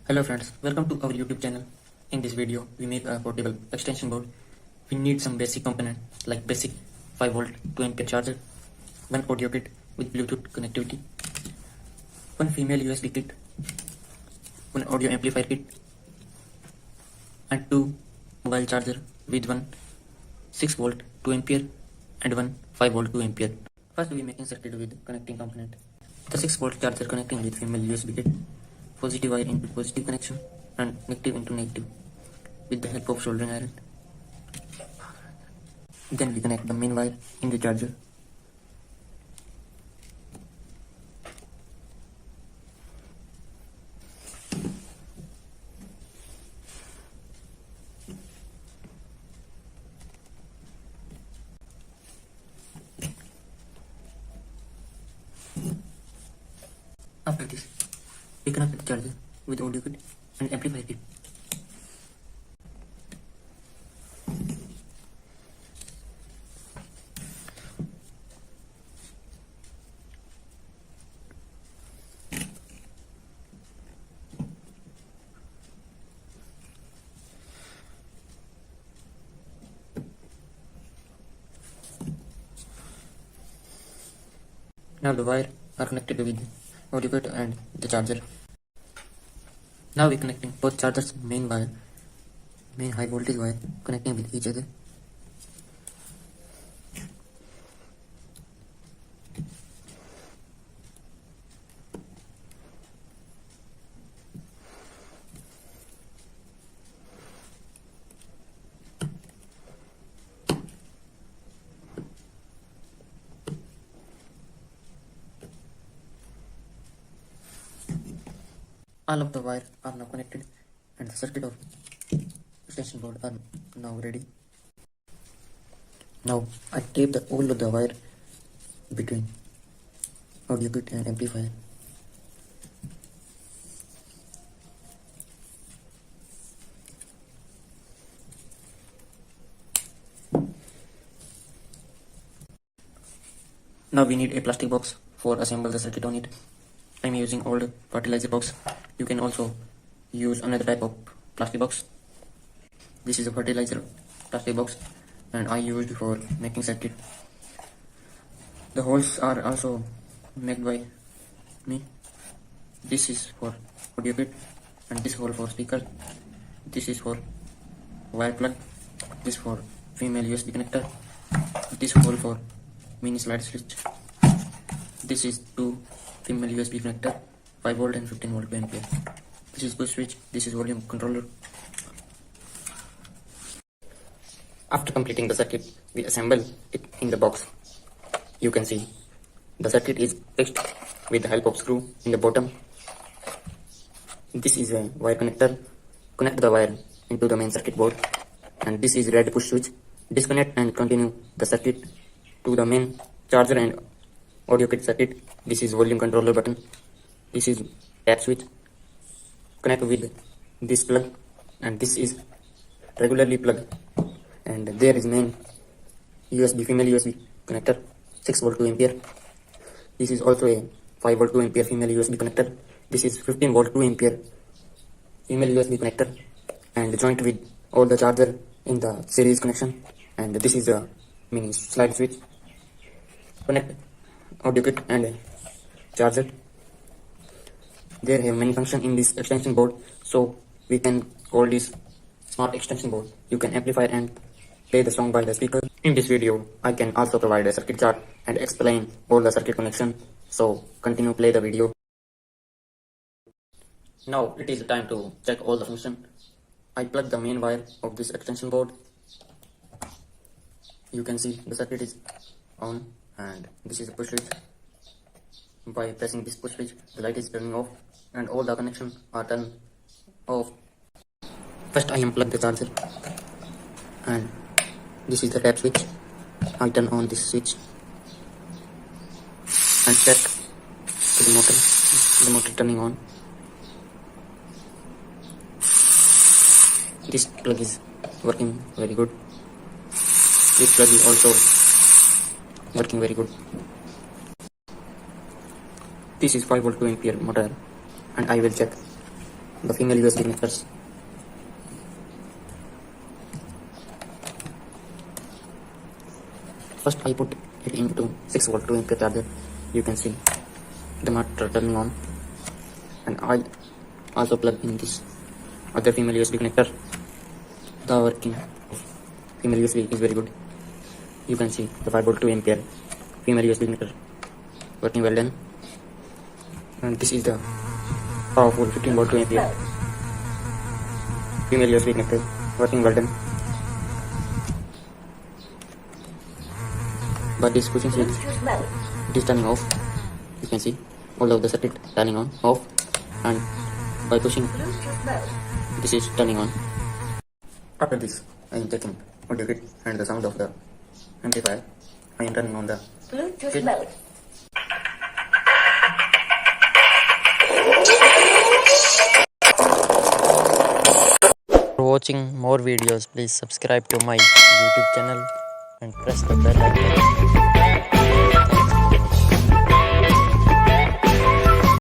Hello friends, welcome to our YouTube channel. In this video, we make a portable extension board. We need some basic component like basic 5 volt 2 ampere charger, one audio kit with Bluetooth connectivity, one female USB kit, one audio amplifier kit, and two mobile charger with one 6 volt 2 ampere and one 5 volt 2 ampere. First, we making circuit with connecting component. The 6 volt charger connecting with female USB kit. Positive wire into positive connection and negative into negative with the help of soldering iron. Then we connect the main wire in the charger. After this, we connect the charger with audio kit and amplifier kit. Now the wire are connected with audio kit and the charger. Now we connecting both chargers main high voltage wire connecting with each other. All of the wire are now connected and the circuit of extension board are now ready. Now I tape all of the wire between audio kit and amplifier. Now we need a plastic box for assemble the circuit on it. I'm using old fertilizer box. You can also use another type of plastic box. This is a fertilizer plastic box and I used for making circuit. The holes are also made by me. This is for audio kit and this hole for speaker. This is for wire plug. This for female USB connector. This hole for mini slide switch. This is two female USB connector, 5 volt and 15 volt ampere. This is push switch. This is volume controller. After completing the circuit, we assemble it in the box. You can see the circuit is fixed with the help of screw in the bottom. This is a wire connector. Connect the wire into the main circuit board, and this is red push switch. Disconnect and continue the circuit to the main charger and audio kit circuit. This is volume controller button. This is tap switch. Connect with this plug, and this is regularly plug. And there is main USB female USB connector, 6 volt 2 ampere. This is also a 5 volt 2 ampere female USB connector. This is 15 volt 2 ampere female USB connector, and joint with all the charger in the series connection. And this is a mini slide switch. Connect audio kit and charger. There have many functions in this extension board, so we can call this smart extension board. You can amplify and play the song by the speaker. In this video, I can also provide a circuit chart and explain all the circuit connection, so continue play the video. Now it is time to check all the function. I plug the main wire of this extension board. You can see the circuit is on, and this is a push switch. By pressing this push switch, the light is turning off and all the connections are turned off. First I unplug the charger, and this is the tap switch. I turn on this switch and check the motor turning on. This plug is working very good. This plug is also working very good. This is 5 volt 2 ampere motor, and I will check the female USB connectors. First I put it into 6 volt 2 ampere charger. You can see the motor turning on, and I also plug in this other female USB connector. The working of female USB is very good. You can see the 5 volt 2 ampere female USB connector working well done, and this is the powerful 15 volt 2 ampere female USB connector working well done. But this pushing switch, it is turning off. You can see all of the circuit turning on, off, and by pushing, this is turning on. After this, I am checking audio kit and the sound of the amplifier. I am turning on the Bluetooth kit. mode. For watching more videos, please subscribe to my YouTube channel and press the bell icon.